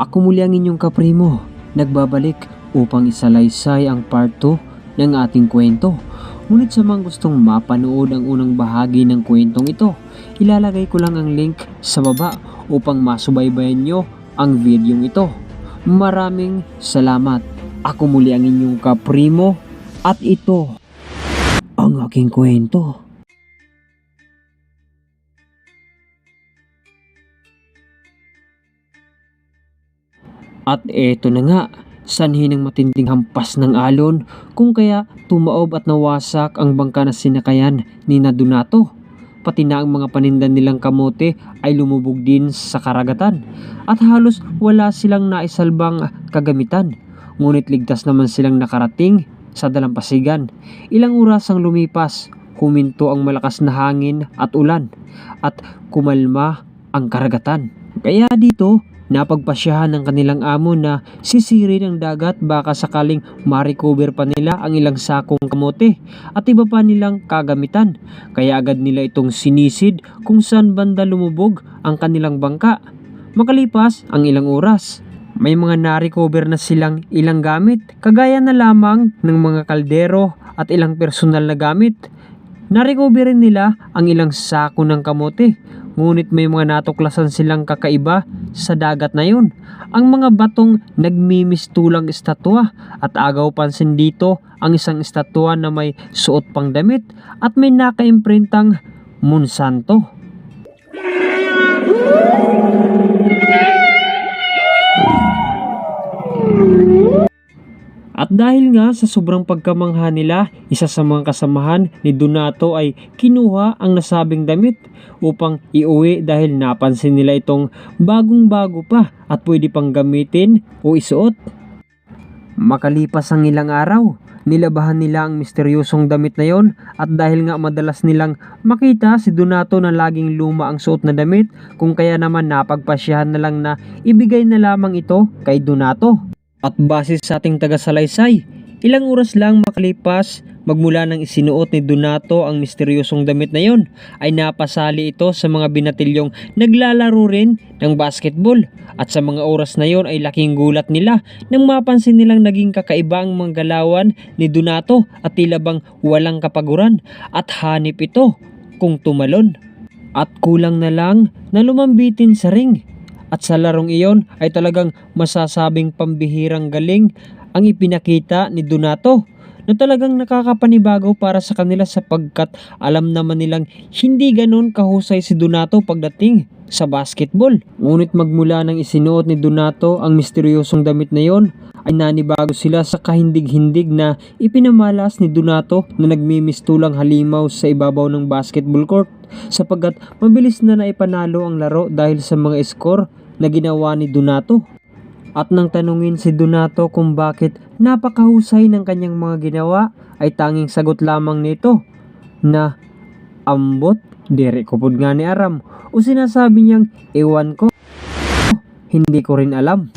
Ako muli ang inyong kaprimo, nagbabalik upang isalaysay ang part 2 ng ating kwento. Ngunit sa mga gustong mapanood ang unang bahagi ng kwentong ito, ilalagay ko lang ang link sa baba upang masubaybayan nyo ang videong ito. Maraming salamat. Ako muli ang inyong kaprimo at ito ang aking kwento. At eto na nga, sanhi ng matinding hampas ng alon kung kaya tumaob at nawasak ang bangka na sinakayan ni Donato. Pati na ang mga paninda nilang kamote ay lumubog din sa karagatan at halos wala silang naisalbang kagamitan. Ngunit ligtas naman silang nakarating sa dalampasigan. Ilang oras ang lumipas, huminto ang malakas na hangin at ulan at kumalma ang karagatan. Kaya dito, napagpasyahan ng kanilang amo na sisirin ang dagat baka sakaling ma-recover pa nila ang ilang sakong kamote at iba pa nilang kagamitan. Kaya agad nila itong sinisid kung saan banda lumubog ang kanilang bangka. Makalipas ang ilang oras, may mga na-recover na silang ilang gamit, kagaya na lamang ng mga kaldero at ilang personal na gamit. Na-recover rin nila ang ilang sako ng kamote. Ngunit may mga natuklasan silang kakaiba sa dagat na yun. Ang mga batong nagmimistulang estatwa at agaw pansin dito ang isang estatwa na may suot pang damit at may nakaimprintang Monsanto. At dahil nga sa sobrang pagkamangha nila, isa sa mga kasamahan ni Donato ay kinuha ang nasabing damit upang iuwi dahil napansin nila itong bagong-bago pa at pwede pang gamitin o isuot. Makalipas ang ilang araw, nilabahan nila ang misteryosong damit na yon at dahil nga madalas nilang makita si Donato na laging luma ang suot na damit, kung kaya naman napagpasyahan na lang na ibigay na lamang ito kay Donato. At base sa ating tagasalaysay, ilang oras lang makalipas magmula nang isinuot ni Donato ang misteryosong damit na yon, ay napasali ito sa mga binatilyong naglalaro rin ng basketball. At sa mga oras na yon ay laking gulat nila nang mapansin nilang naging kakaiba ang mga galawan ni Donato at tila bang walang kapaguran at hanip ito kung tumalon. At kulang na lang na lumambitin sa ring. At sa larong iyon ay talagang masasabing pambihirang galing ang ipinakita ni Donato na talagang nakakapanibago para sa kanila sapagkat alam naman nilang hindi ganon kahusay si Donato pagdating sa basketball. Ngunit magmula nang isinuot ni Donato ang misteryosong damit na yon ay nanibago sila sa kahindig-hindig na ipinamalas ni Donato na nagmimistulang halimaw sa ibabaw ng basketball court sapagkat mabilis na naipanalo ang laro dahil sa mga score na ginawa ni Donato. At nang tanungin si Donato kung bakit napakahusay ng kanyang mga ginawa, ay tanging sagot lamang nito na ambot, dere ko pud nga ni aram, o sinasabi niyang ewan ko, hindi ko rin alam.